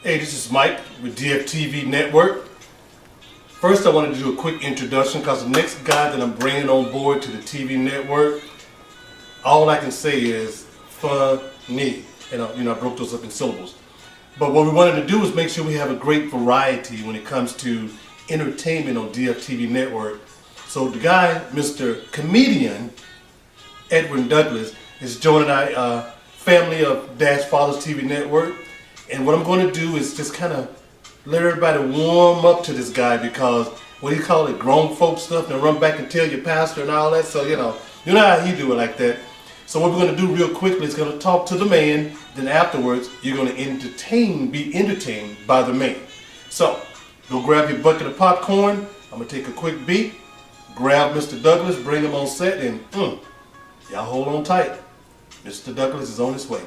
Hey, this is Mike with DFTV Network. First, I wanted to do a quick introduction because the next guy that I'm bringing on board to the TV network, all I can say is funny. And I broke those up in syllables. But what we wanted to do is make sure we have a great variety when it comes to entertainment on DFTV Network. So the guy, Mr. Comedian Edwin Douglas, is joining our family of Dash Fathers TV Network. And what I'm going to do is just kind of let everybody warm up to this guy because, what do you call it, grown folk stuff, and run back and tell your pastor and all that. So, you know how he do it like that. So what we're going to do real quickly is going to talk to the man, then afterwards you're going to be entertained by the man. So, go grab your bucket of popcorn. I'm going to take a quick beat, grab Mr. Douglas, bring him on set, and y'all hold on tight. Mr. Douglas is on his way.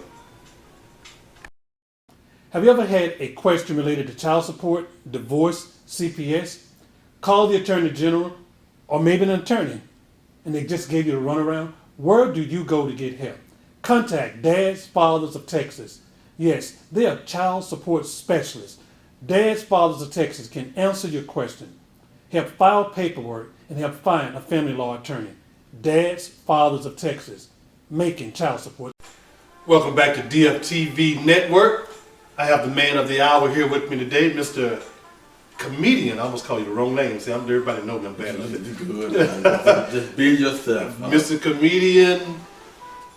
Have you ever had a question related to child support, divorce, CPS? Call the Attorney General or maybe an attorney and they just gave you a runaround? Where do you go to get help? Contact Dash Fathers of Texas. Yes, they are child support specialists. Dash Fathers of Texas can answer your question, help file paperwork, and help find a family law attorney. Dash Fathers of Texas, making child support. Welcome back to DFTV Network. I have the man of the hour here with me today, Mr. Comedian. I almost call you the wrong name. See, everybody know me. I'm bad enough. Good. Just be yourself. Mr. Comedian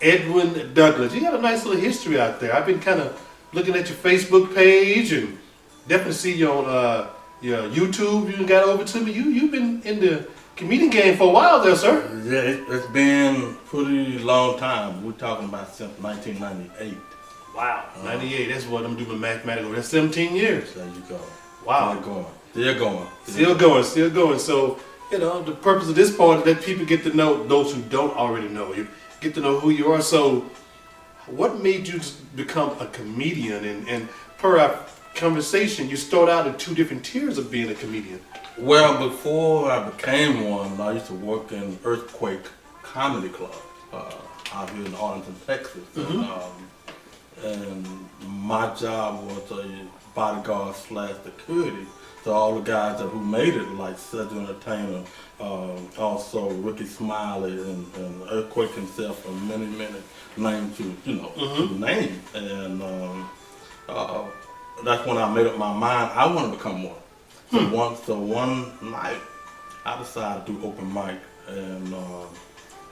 Edwin Douglas. You got a nice little history out there. I've been kind of looking at your Facebook page and definitely see you on your YouTube. You got over to me. You've been in the comedian game for a while there, sir. Yeah, it's been a pretty long time. We're talking about since 1998. Wow, 98. That's what I'm doing mathematical. That's 17 years. There you go. Wow. Still going. So, the purpose of this part is that people get to know those who don't already know you, get to know who you are. So, what made you become a comedian? And per our conversation, you start out in two different tiers of being a comedian. Well, before I became one, I used to work in Earthquake Comedy Club out here in Arlington, Texas. Mm-hmm. And my job was a bodyguard / security. So all the guys who made it, like Cedric Entertainer, also Ricky Smiley and Earthquake himself, and many names to name. And that's when I made up my mind I want to become one. So one night I decided to do open mic, and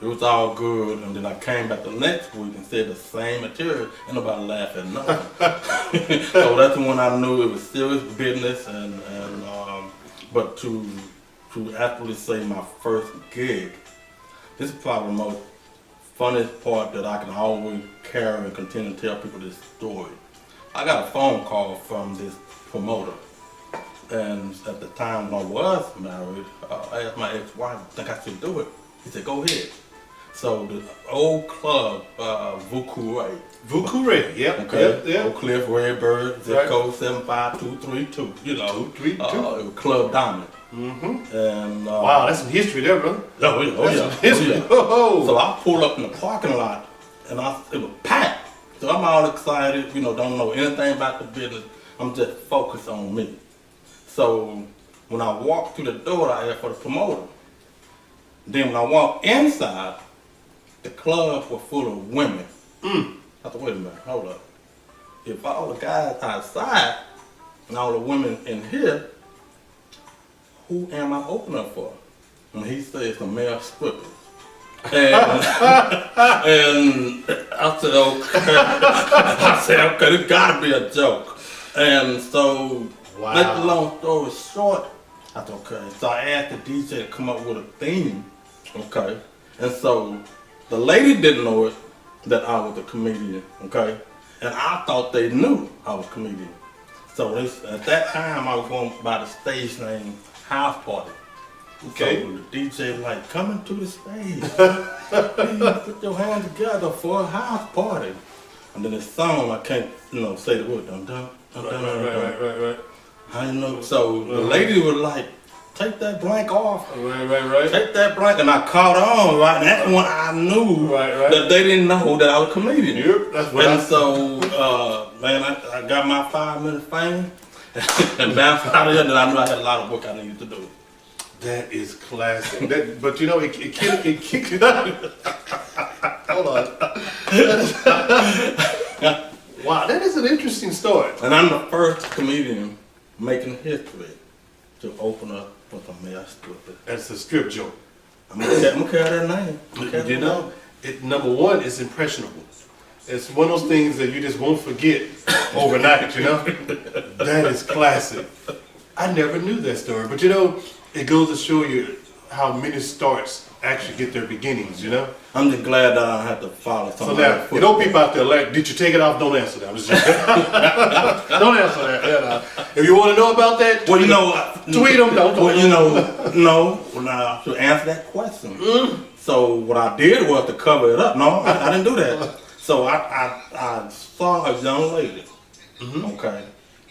it was all good, and then I came back the next week and said the same material, and nobody laughed at nothing. So that's when I knew it was serious business, but to actually say my first gig, this is probably the most funniest part that I can always carry and continue to tell people this story. I got a phone call from this promoter, and at the time when I was married, I asked my ex-wife, think I should do it? He said, go ahead. So the old club, Vucouret. Vucouret, yep. Okay. Yep. Oak Cliff, Redbird, zip code 75232. 232. It was Club Diamond. Mm-hmm. And wow, that's some history there, brother. Oh yeah. History. So I pulled up in the parking lot, and it was packed. So I'm all excited, don't know anything about the business. I'm just focused on me. So when I walked through the door, I asked for the promoter. Then when I walked inside, the club was full of women. I thought, wait a minute, hold up. If all the guys outside and all the women in here, who am I opening up for? And he said some male strippers. And, and I said, okay, this gotta be a joke. And so, make the long story short, I thought, okay. So I asked the DJ to come up with a theme, okay? And so, the lady didn't know it, that I was a comedian, okay? And I thought they knew I was a comedian. So at that time, I was going by the stage name House Party. Okay. So the DJ like, come into the stage. Please put your hands together for a house party. And then the song, I can't, say the word, dun dun dun dun dun dun. Right. I know. So the lady was like, take that blank off. Right. Take that blank, and I caught on, right? And that's when I knew Right. that they didn't know that I was a comedian. Yep, that's what And I so, man, I got my 5-minute fame and bounced out of here, and I knew I had a lot of work I needed to do. That is classic. But you know, it kicked. Hold on. Wow, that is an interesting story. And I'm the first comedian making history to open up with a mess with it. That's a strip joke. I'm gonna carry that name. You know, number one, it's impressionable. It's one of those things that you just won't forget overnight, you know? That is classic. I never knew that story, but you know, it goes to show you how many starts actually get their beginnings, you know? I'm just glad that I don't have to follow So something. now, you know, people out there like, did you take it off? Don't answer that. I'm just joking. Don't answer that. Yeah, nah. If you want to know about that, Well, you know, tweet them. Don't. well, you know, no. Now, to answer that question, so what I did was to cover it up. No, I didn't do that. So I saw a young lady, okay,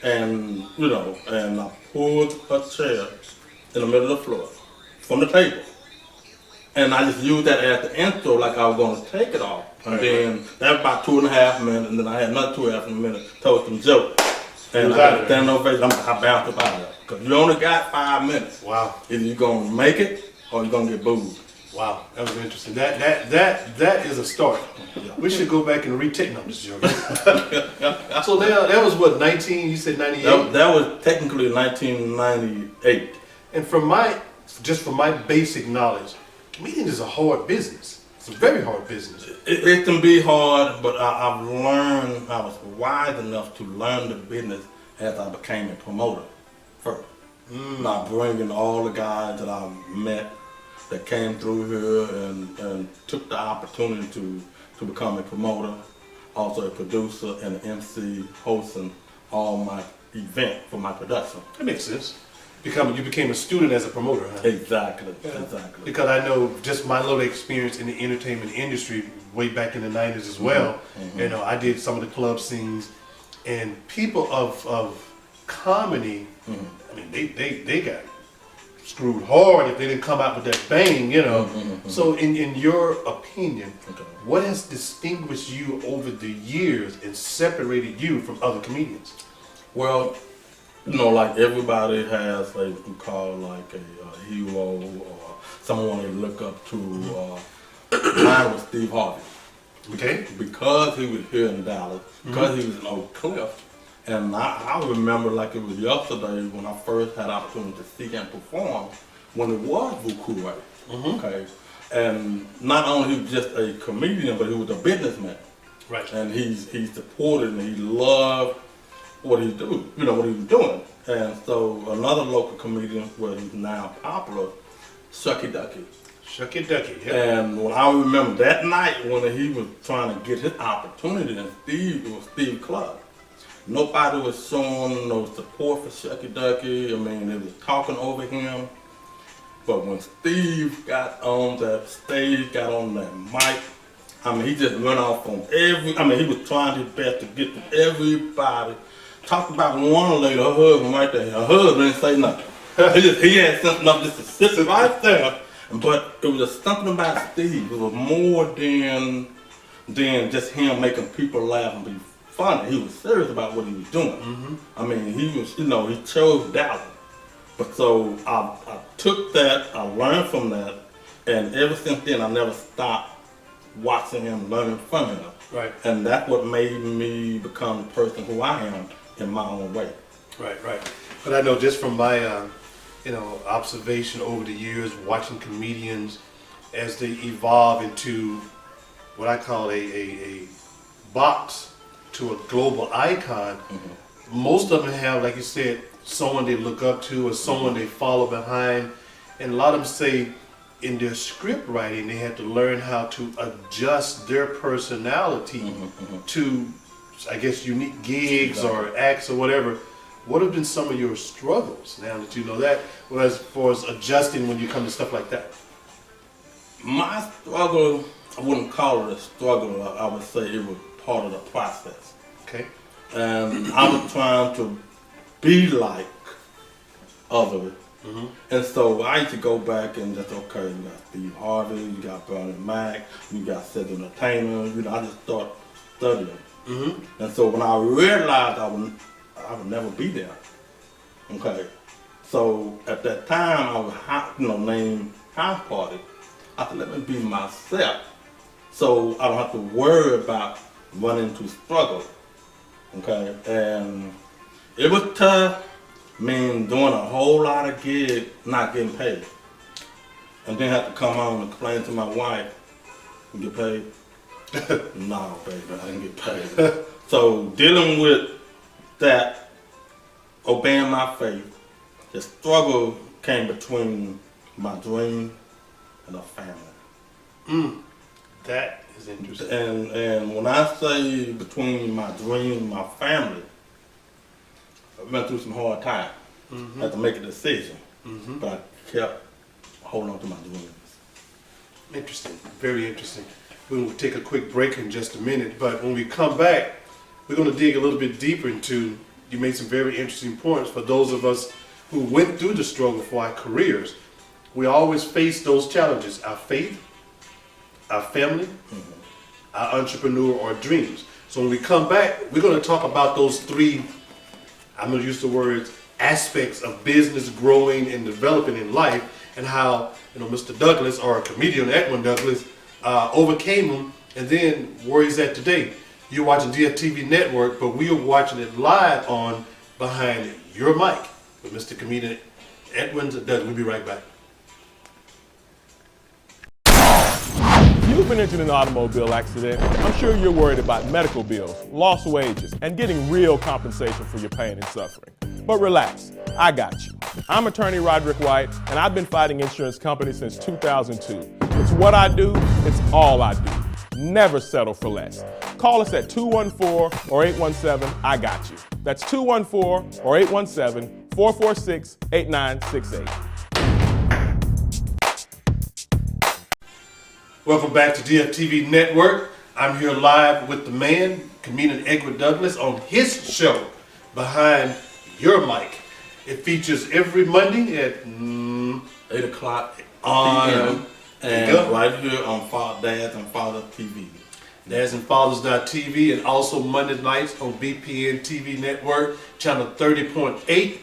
and you know, and I pulled her chair in the middle of the floor from the table. And I just used that as the intro, like I was going to take it off. And then that was about 2.5 minutes, and then I had another 2.5 minutes, told some jokes. And I got to stand on face, I bounced up out of there. Because you only got 5 minutes. Wow. Either you're going to make it, or you're going to get booed. Wow, that was interesting. That is a start. We should go back and retake. No, I'm just joking. So now that was what, 19? You said 98. That was technically 1998. And from my basic knowledge, comedian is a hard business. It's a very hard business. It can be hard, but I've learned, I was wise enough to learn the business as I became a promoter first. Now bringing all the guys that I met that came through here and took the opportunity to become a promoter, also a producer and an MC, hosting all my events for my production. That makes sense. You became a student as a promoter, huh? Exactly. Because I know just my little experience in the entertainment industry way back in the 90s as well. You know, I did some of the club scenes, and people of comedy, I mean, they got screwed hard if they didn't come out with that bang, you know. So in your opinion, what has distinguished you over the years and separated you from other comedians? Well, you know, like everybody has what you call like a hero or someone they look up to. Mine was Steve Harvey. Okay. Because he was here in Dallas, because he was in Oak Cliff. And I remember like it was yesterday when I first had the opportunity to see him perform when it was Vuku. Okay. And not only he was just a comedian, but he was a businessman. Right. And he supported and he loved what he do, you know, what he was doing. And so another local comedian, where he's now popular, Shucky Ducky. Shucky Ducky, yeah. And when I remember that night when he was trying to get his opportunity, and it was Steve Club. Nobody was showing no support for Shucky Ducky. I mean, they was talking over him. But when Steve got on that stage, got on that mic, I mean, he just went off on he was trying his best to get to everybody. Talked about one lady, her husband right there. Her husband didn't say nothing. He had something up just to sit right there. But it was just something about Steve. It was more than just him making people laugh and be funny. He was serious about what he was doing. I mean, he was, you know, he chose Dallas. But so I took that, I learned from that, and ever since then I never stopped watching him, learning from him. Right. And that's what made me become the person who I am in my own way. Right. But I know just from my, observation over the years, watching comedians as they evolve into what I call a box to a global icon. Most of them have, like you said, someone they look up to or someone they follow behind. And a lot of them say in their script writing, they had to learn how to adjust their personality to, I guess, unique gigs or acts or whatever. What have been some of your struggles now that you know that, as far as adjusting when you come to stuff like that? My struggle, I wouldn't call it a struggle. I would say it was part of the process. Okay. And I was trying to be like others And so I used to go back and just, okay, you got Steve Harvey, you got Bernie Mac, you got Cedric Entertainer, I just started studying. And so when I realized I would never be there, okay, so at that time I was, named House Party. I said, let me be myself, so I don't have to worry about running into struggle, okay, and it was tough. Doing a whole lot of gigs, not getting paid. And then have to come home and complain to my wife, you get paid? No, baby, I didn't get paid. So dealing with that, obeying my faith, the struggle came between my dream and a family. That is interesting. And when I say between my dream and my family, I went through some hard times. Had to make a decision, but I kept holding on to my dreams. Interesting, very interesting. We will take a quick break in just a minute, but when we come back, we're going to dig a little bit deeper into, you made some very interesting points for those of us who went through the struggle for our careers. We always face those challenges, our faith, our family, our entrepreneur or dreams. So when we come back, we're going to talk about those three, I'm going to use the words, aspects of business growing and developing in life, and how Mr. Douglas, or comedian Edwin Douglas, overcame them, and then where he's at today. You're watching DFTV Network, but we are watching it live on Behind Your Mic with Mr. Comedian Edwin Douglas. We'll be right back. You've been into an automobile accident. I'm sure you're worried about medical bills, lost wages, and getting real compensation for your pain and suffering. But relax, I got you. I'm attorney Roderick White, and I've been fighting insurance companies since 2002. It's what I do, it's all I do. Never settle for less. Call us at 214 or 817, I got you. That's 214 or 817 446 8968. Welcome back to DFTV Network. I'm here live with the man, comedian Edwin Douglas, on his show, Behind Your Mic. It features every Monday at 8 o'clock on and right here on Dads and Father TV. Dads and Fathers.tv, and also Monday nights on BPN TV Network, channel 30.8.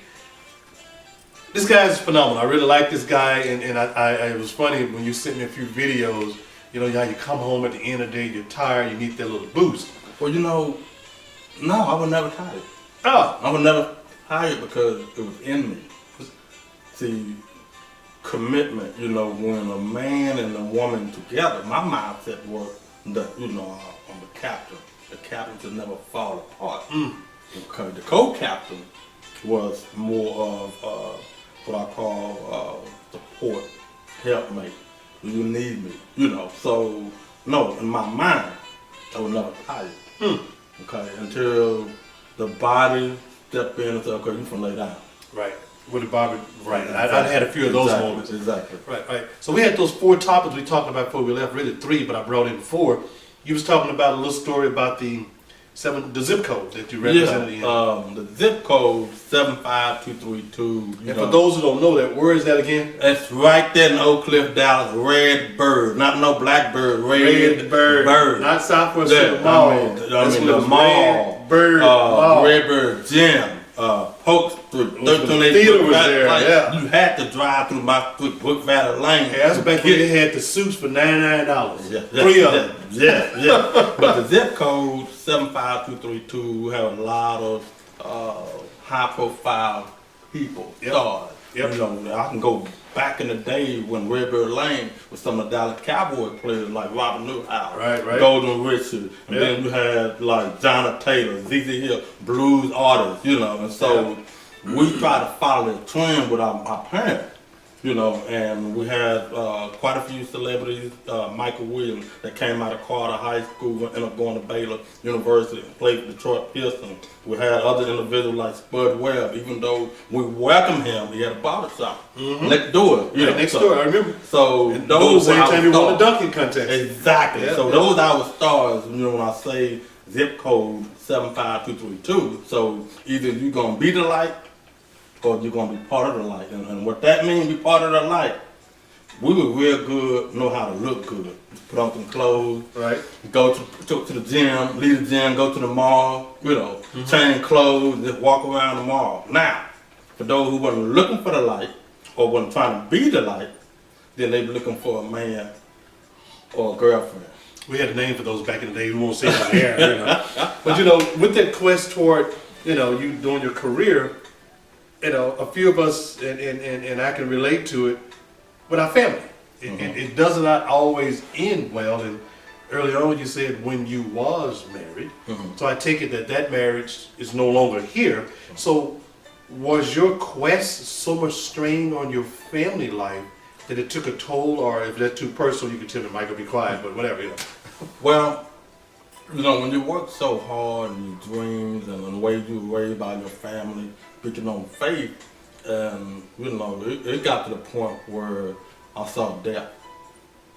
This guy is phenomenal. I really like this guy, and it was funny when you sent me a few videos. How you come home at the end of the day, you're tired, you need that little boost. Well, no, I was never tired. Oh. I was never tired because it was in me. See, commitment, when a man and a woman together, my mindset was that, I'm the captain. The captain should never fall apart. Okay, the co-captain was more of what I call support, helpmate. Do you need me? So no, in my mind, I was never tired. Okay, until the body stepped in and said, okay, you can lay down. Right. With the Bobby, right. I had a few of those moments. Exactly. Right. So we had those 4 topics we talked about before we left, really 3, but I brought in 4. You was talking about a little story about the zip code that you represented in. The zip code 75232. And for those who don't know that, where is that again? It's right there in Oak Cliff, Dallas. Red Bird, not no Blackbird. Red Bird. Not Southwest Mall. The mall. Red Bird Mall. Red Bird Gym. Polk Street. 1380 theater was there. Yeah. You had to drive through my street, Brook Valley Lane. Hey, that's back when they had the suits for $99. Yeah, 3 of them. Yeah. But the zip code 75232 have a lot of high-profile people, stars. Yep. I can go back in the day when Redbird Lane was some of the Dallas Cowboy players like Robert Newhouse, right. Golden Richard, and then you had like Jonathan Taylor, ZZ Hill, blues artists, and so we try to follow the trend with our parents. And we had quite a few celebrities. Michael Williams that came out of Carter High School, ended up going to Baylor University, played for Detroit Pistons. We had other individuals like Spud Webb. Even though we welcomed him, he had a barber shop next door. Next door, I remember. So and those same were our time you won the stars. dunking contest. Exactly. So those are our stars. When I say zip code 75232, so either you're gonna be the light or you're gonna be part of the light. And what that means, be part of the light, we were real good, know how to look good. Put on some clothes, Right. go to the gym, leave the gym, go to the mall, change clothes, just walk around the mall. Now, for those who wasn't looking for the light or wasn't trying to be the light, then they were looking for a man or a girlfriend. We had a name for those back in the day. We won't say it on air, you know. But with that quest toward, you doing your career, a few of us, and I can relate to it with our family. It does not always end well. And early on, you said when you was married. So I take it that marriage is no longer here. So was your quest so much strain on your family life that it took a toll, or if that's too personal, you can tell the mic will be quiet, but whatever, Well, when you work so hard and your dreams and the way you worry about your family, picking on faith, and it got to the point where I saw death.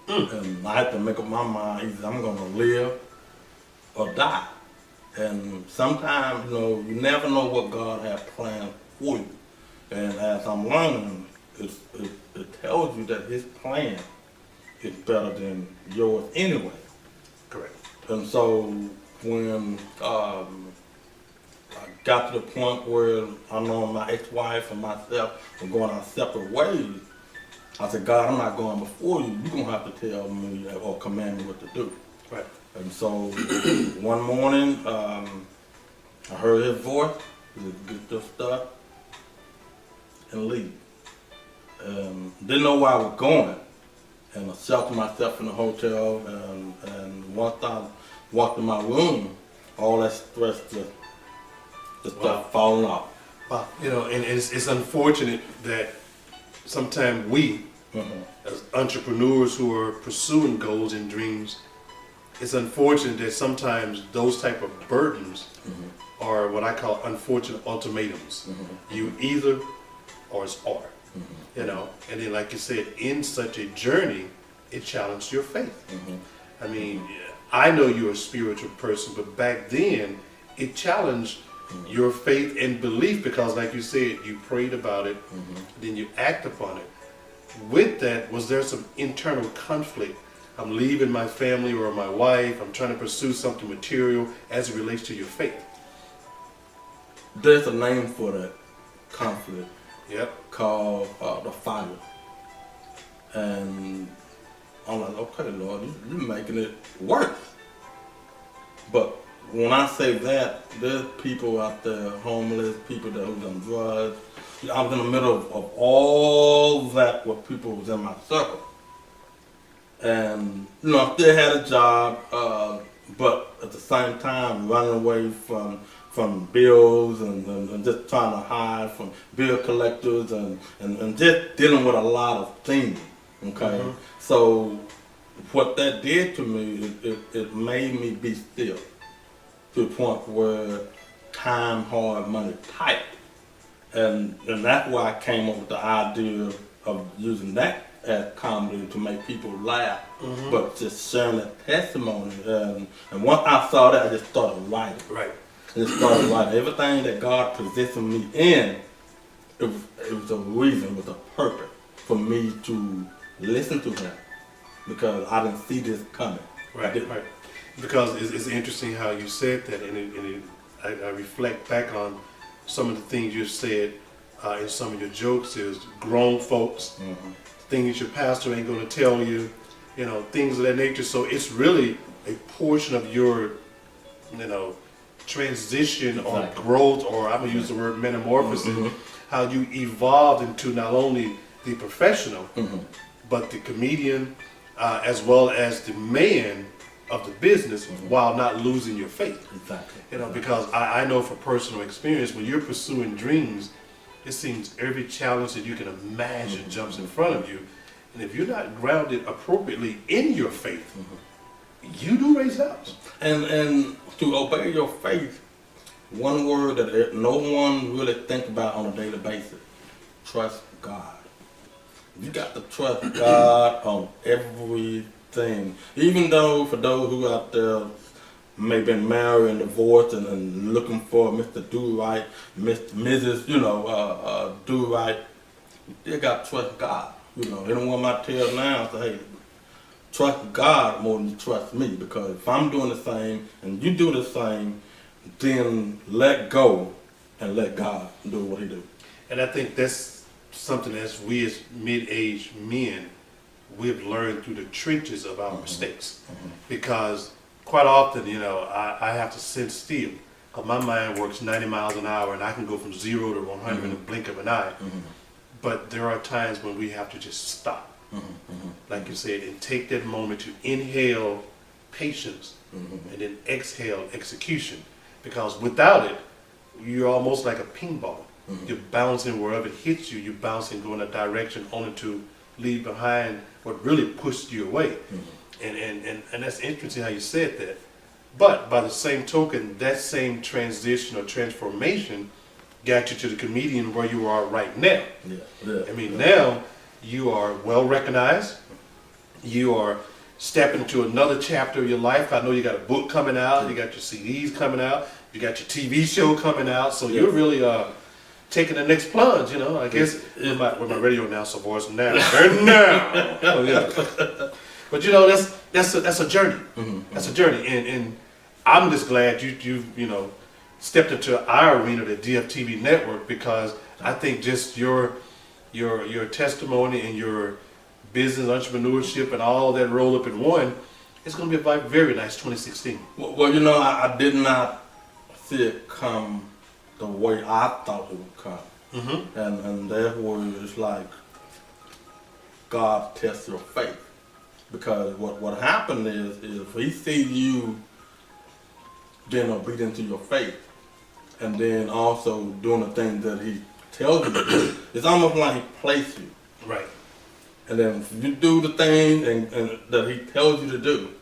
And I had to make up my mind, either I'm gonna live or die. And sometimes, you never know what God has planned for you. And as I'm learning, it tells you that His plan is better than yours anyway. Correct. And so when I got to the point where I know my ex-wife and myself were going our separate ways, I said, God, I'm not going before you. You're going to have to tell me or command me what to do. Right. And so one morning, I heard His voice. He said, get your stuff and leave. Didn't know where I was going. And I sheltered myself in the hotel, and once I walked in my room, all that stress just started falling off. Wow. And it's unfortunate that sometimes we, as entrepreneurs who are pursuing goals and dreams, it's unfortunate that sometimes those type of burdens are what I call unfortunate ultimatums. You either or it's or. And then like you said, in such a journey, it challenged your faith. I mean, I know you're a spiritual person, but back then, it challenged your faith and belief because like you said, you prayed about it, then you act upon it. With that, was there some internal conflict? I'm leaving my family or my wife, I'm trying to pursue something material as it relates to your faith. There's a name for that conflict. Yep. Called the fire. And I'm like, okay, Lord, you're making it worse. But when I say that, there's people out there, homeless, people that who's on drugs. I was in the middle of all that with people who was in my circle. And, I still had a job, but at the same time, running away from bills and just trying to hide from bill collectors and just dealing with a lot of things, okay? So what that did to me, it made me be still to the point where time, hard, money, tight. And that's why I came up with the idea of using that as comedy to make people laugh, but just sharing that testimony. And once I saw that, I just started writing. Right. Just started writing. Everything that God positioned me in, it was a reason, it was a purpose for me to listen to Him because I didn't see this coming. Right. Because it's interesting how you said that, and I reflect back on some of the things you said in some of your jokes. Is grown folks, things your pastor ain't going to tell you, things of that nature. So it's really a portion of your, transition or growth, or I'm gonna use the word metamorphosis, how you evolved into not only the professional, but the comedian, as well as the man of the business, while not losing your faith. Exactly. Because I know from personal experience, when you're pursuing dreams, it seems every challenge that you can imagine jumps in front of you, and if you're not grounded appropriately in your faith, you do raise houses. And to obey your faith, one word that no one really think about on a daily basis: trust God. You got to trust God on everything. Even though for those who out there may have been married and divorced and looking for Mr. Do-Right, Mrs. Do-Right. They got to trust God. They don't want my tail now. Say, hey, trust God more than you trust me, because if I'm doing the same and you do the same, then let go and let God do what He do. And I think that's something as we as mid-aged men, we've learned through the trenches of our mistakes. Because quite often, I have to sit still. Because my mind works 90 miles an hour and I can go from 0 to 100 in a blink of an eye. But there are times when we have to just stop. Like you said, and take that moment to inhale patience and then exhale execution. Because without it, you're almost like a pinball. You're bouncing wherever it hits you. You're bouncing going a direction only to leave behind what really pushed you away. And that's interesting how you said that. But by the same token, that same transition or transformation got you to the comedian where you are right now. Now you are well recognized. You are stepping into another chapter of your life. I know you got a book coming out. You got your CDs coming out. You got your TV show coming out. So you're really taking the next plunge. I guess with my radio announcer voice now. Oh, yeah. But that's a journey. That's a journey, and I'm just glad you stepped into our arena, the DFTV network, because I think just your testimony and your business entrepreneurship and all that roll up in one, it's going to be a very nice 2016. Well, I did not see it come the way I thought it would come, and therefore it's like God tests your faith, because what happened is if He sees you being obedient to your faith, and then also doing the things that He tells you to do, it's almost like He placed you. Right. And then if you do the thing and that He tells you to do,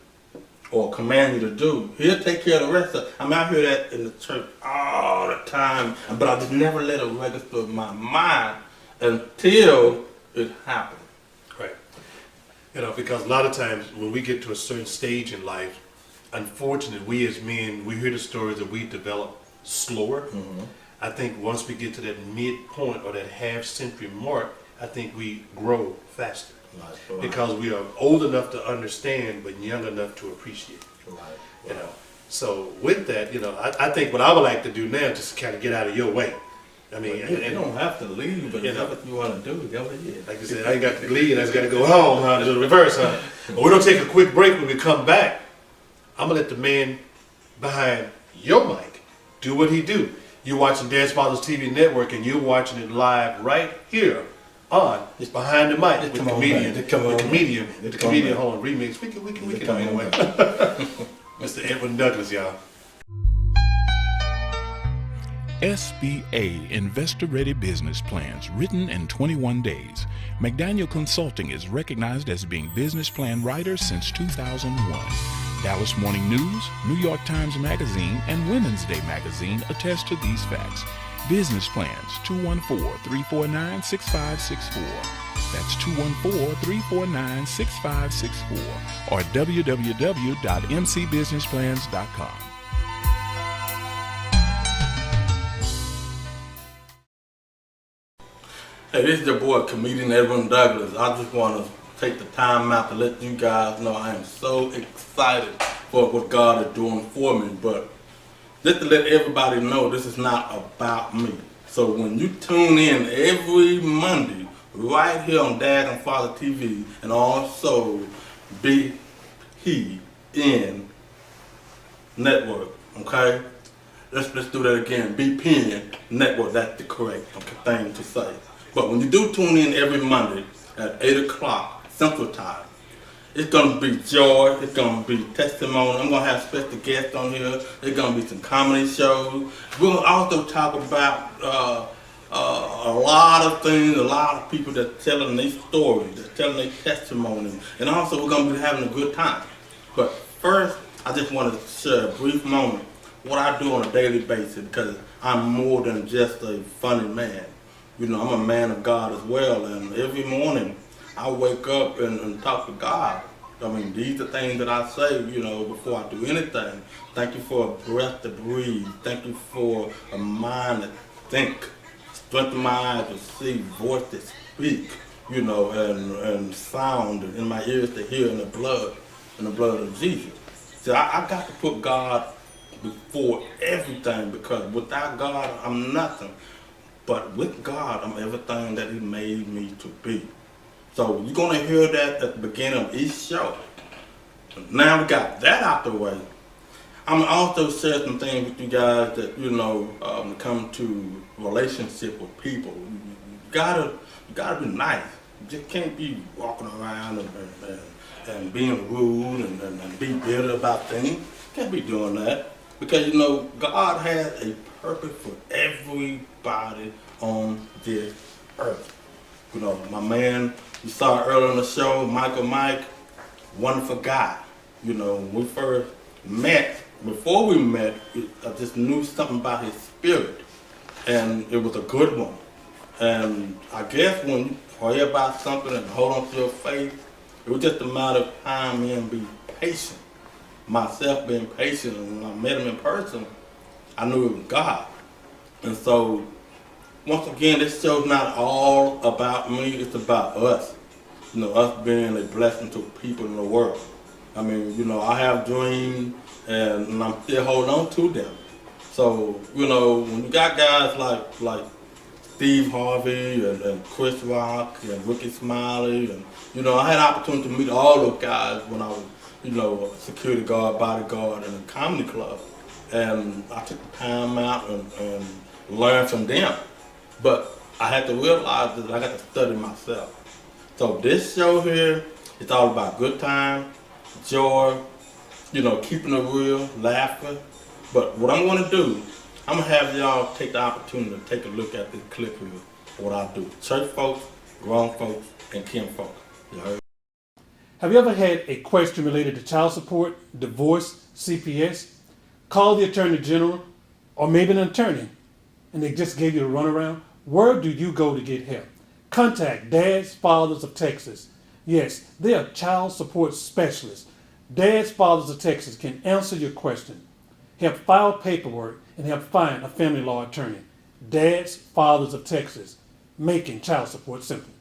or command you to do, He'll take care of the rest of it. I hear that in the church all the time, but I just never let it register in my mind until it happened. Right. Because a lot of times when we get to a certain stage in life, unfortunately, we as men, we hear the stories that we develop slower. I think once we get to that midpoint or that half-century mark, I think we grow faster. Right. Because we are old enough to understand, but young enough to appreciate. Right. So with that, I think what I would like to do now is just kind of get out of your way. You don't have to leave, but what you want to do, go ahead. Like you said, I ain't got to leave, I just got to go home, huh? The reverse, huh? But we're going to take a quick break. When we come back, I'm going to let the man behind your mic do what he do. You're watching Dance Fathers TV Network, and you're watching it live right here on Behind the Mic with the comedian. Hold on, remix. We can anyway. Mr. Edwin Douglas, y'all. SBA Investor Ready Business Plans, written in 21 days. McDaniel Consulting is recognized as being business plan writer since 2001. Dallas Morning News, New York Times Magazine, and Women's Day Magazine attest to these facts. Business plans, 214-349-6564. That's 214-349-6564 or www.mcbusinessplans.com. Hey, this is your boy, comedian Edwin Douglas. I just want to take the time out to let you guys know I am so excited for what God is doing for me. But just to let everybody know, this is not about me. So when you tune in every Monday, right here on Dad and Father TV, and also BPN Network, okay? Let's do that again. BPN Network, that's the correct thing to say. But when you do tune in every Monday at 8 o'clock Central Time, it's going to be joy, it's going to be testimony. I'm going to have special guests on here. There's going to be some comedy shows. We'll also talk about a lot of things, a lot of people that telling their stories, that telling their testimony. And also we're going to be having a good time. But first, I just want to share a brief moment what I do on a daily basis, because I'm more than just a funny man. I'm a man of God as well, and every morning I wake up and talk to God. I mean, these are things that I say, you know, before I do anything. Thank you for a breath to breathe. Thank you for a mind to think. Strength in my eyes to see, voice to speak, you know, and sound in my ears to hear in the blood of Jesus. So I got to put God before everything, because without God, I'm nothing. But with God, I'm everything that He made me to be. So you're gonna hear that at the beginning of each show. Now we got that out the way. I'm also share some things with you guys that, you know, when it comes to relationship with people. You gotta be nice. You just can't be walking around and being rude and be bitter about things. You can't be doing that. Because, you know, God has a purpose for everybody on this earth. You know, my man, you saw earlier on the show, Michael Mike, wonderful guy. You know, when we first met, before we met, I just knew something about his spirit, and it was a good one. And I guess when you pray about something and hold on to your faith, it was just a matter of time and be patient. Myself being patient, and when I met him in person, I knew it was God. And so, once again, this show's not all about me, it's about us. You know, us being a blessing to people in the world. I mean, you know, I have dreams, and I'm still holding on to them. So, you know, when you got guys like Steve Harvey and Chris Rock and Ricky Smiley, and, you know, I had an opportunity to meet all those guys when I was, you know, a security guard, bodyguard, and a comedy club. And I took the time out and learned from them. But I had to realize that I got to study myself. So this show here, it's all about good time, joy, you know, keeping it real, laughing. But what I'm gonna do, I'm gonna have y'all take the opportunity to take a look at this clip here, what I do. Church folks, grown folks, and kin folks. You heard? Have you ever had a question related to child support, divorce, CPS? Call the Attorney General or maybe an attorney and they just gave you a runaround? Where do you go to get help? Contact Dads Fathers of Texas. Yes, they are child support specialists. Dads Fathers of Texas can answer your question, help file paperwork, and help find a family law attorney. Dads Fathers of Texas, making child support simple.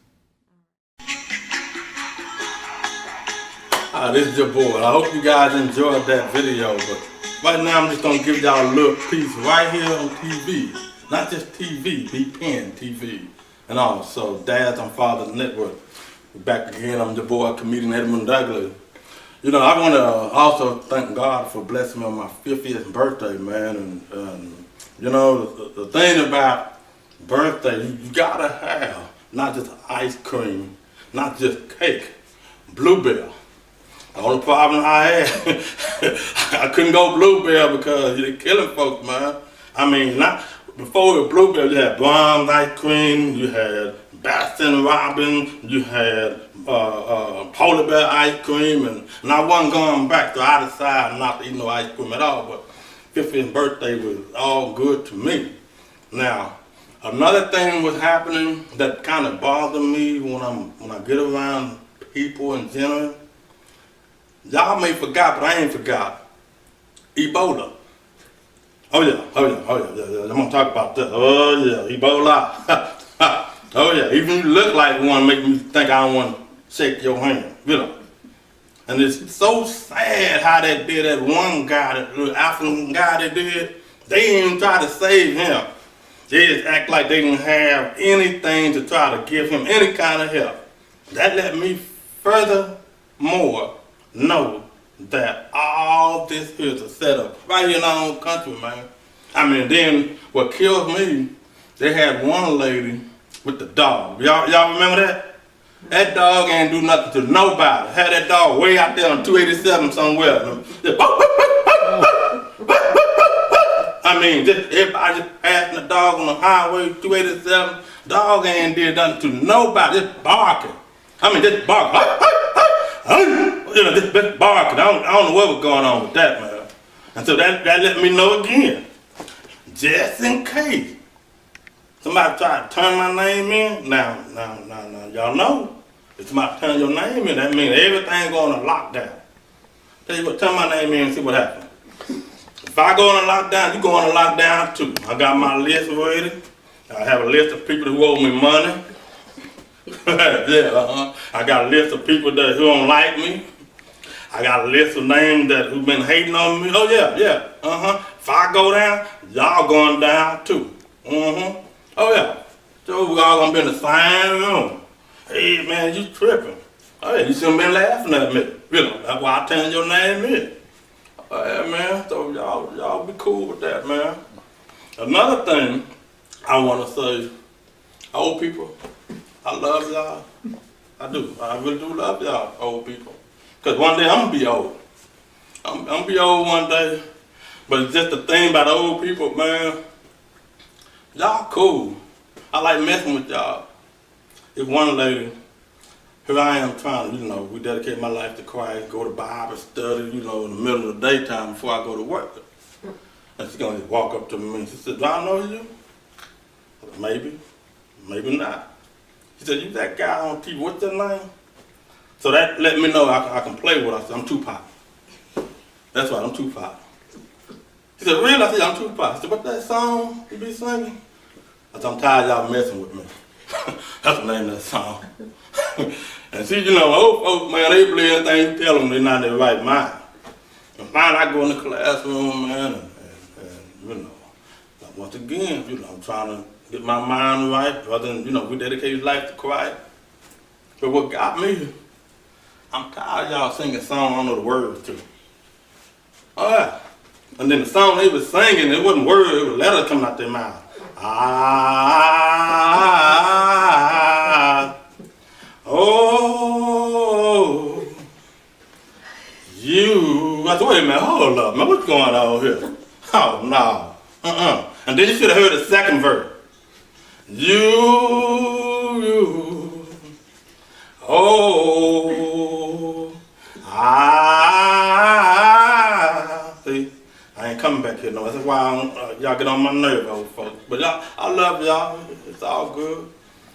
This is your boy. I hope you guys enjoyed that video, but right now I'm just gonna give y'all a little piece right here on TV. Not just TV, BPN TV. And also Dads and Fathers Network. We're back again. I'm your boy, comedian Edmund Douglas. You know, I want to also thank God for blessing me on my 50th birthday, man. And you know, the thing about birthday, you gotta have not just ice cream, not just cake, Bluebell. The only problem I had, I couldn't go Bluebell because you're killing folks, man. I mean, not before it was Bluebell, you had Blonde ice cream, you had Baskin Robbins, you had Polar Bear ice cream, and I wasn't going back, so I decided not to eat no ice cream at all, but 50th birthday was all good to me. Now, another thing was happening that kind of bothered me when I get around people in general. Y'all may forgot, but I ain't forgot. Ebola. Oh yeah. I'm gonna talk about that. Oh yeah, Ebola. Oh yeah, even you look like one make me think I don't want to shake your hand, you know. And it's so sad how they did that one guy, that little African guy they did. They didn't even try to save him. They just act like they didn't have anything to try to give him any kind of help. That let me furthermore know that all this here is a setup right here in our own country, man. I mean, then what kills me, they had one lady with the dog. Y'all remember that? That dog ain't do nothing to nobody. Had that dog way out there on 287 somewhere. I mean, just everybody just passing the dog on the highway 287. Dog ain't did nothing to nobody. Just barking. I mean, just barking. You know, just barking. I don't know what was going on with that, man. And so that let me know again, just in case somebody try to turn my name in. Now, y'all know It's my turn your name in. That means everything going to lockdown. Tell you what, turn my name in and see what happens. If I go on a lockdown, you go on a lockdown too. I got my list ready. I have a list of people who owe me money. Yeah, I got a list of people that who don't like me. I got a list of names that who been hating on me. Oh yeah. If I go down, y'all going down too. Oh yeah. So we all gonna be in the same room. Hey man, you tripping? Oh yeah, you shouldn't been laughing at me. You know, that's why I turned your name in. Oh yeah, man. So y'all be cool with that, man. Another thing I wanna say, old people, I love y'all. I do. I really do love y'all, old people. Cause one day I'm gonna be old. I'm gonna be old one day. But it's just the thing about old people, man. Y'all cool. I like messing with y'all. If one lady, here I am trying to, we dedicate my life to Christ, go to Bible study, in the middle of the daytime before I go to work. And she's gonna just walk up to me and she said, do I know you? I said, maybe not. She said, you that guy on TV, what's your name? So that let me know I can play with her. I said, I'm Tupac. That's right, I'm Tupac. She said, really? I said, I'm Tupac. I said, what's that song you be singing? I said, I'm tired of y'all messing with me. That's the name of that song. And see, old man, they believe anything you tell them, they're not in their right mind. And finally, I go in the classroom, man, and once again, I'm trying to get my mind right, rather than, we dedicate life to Christ. But what got me, I'm tired of y'all singing songs I don't know the words to. All right. And then the song they was singing, it wasn't words, it was letters coming out their mouth. I said, wait a minute, hold up, man, what's going on here? Oh, no. And then you should have heard the second verse. See, I ain't coming back here no. That's why y'all get on my nerve, old folks. But I love y'all. It's all good.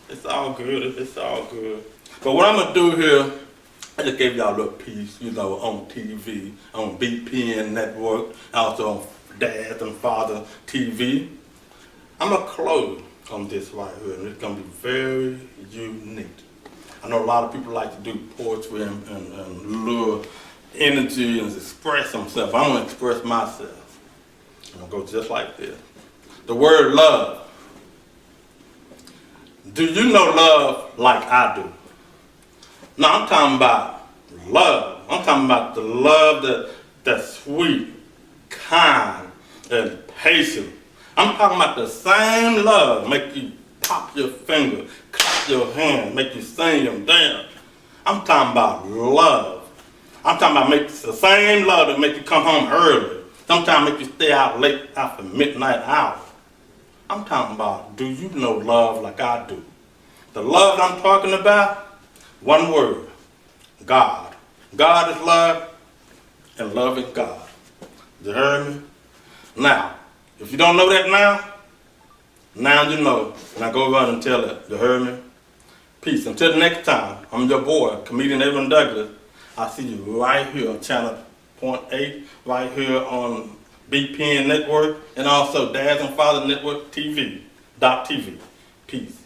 It's all good. It's all good. But what I'm gonna do here, I just gave y'all a little piece, on TV, on BPN Network, also on Dad and Father TV. I'm gonna close on this right here, and it's gonna be very unique. I know a lot of people like to do poetry and lure energy and express themselves. I'm gonna express myself. I'm gonna go just like this. The word love. Do you know love like I do? No, I'm talking about love. I'm talking about the love that's sweet, kind, and patient. I'm talking about the same love make you pop your finger, clap your hand, make you sing and dance. I'm talking about love. I'm talking about the same love that make you come home early. Sometimes make you stay out late after midnight hour. I'm talking about, do you know love like I do? The love I'm talking about, one word, God. God is love, and love is God. You heard me? Now, if you don't know that now you know. Now go run and tell it. You heard me? Peace. Until the next time, I'm your boy, comedian Edwin Douglas. I'll see you right here on channel .8, right here on BPN Network, and also Dads and Father Network TV. Peace.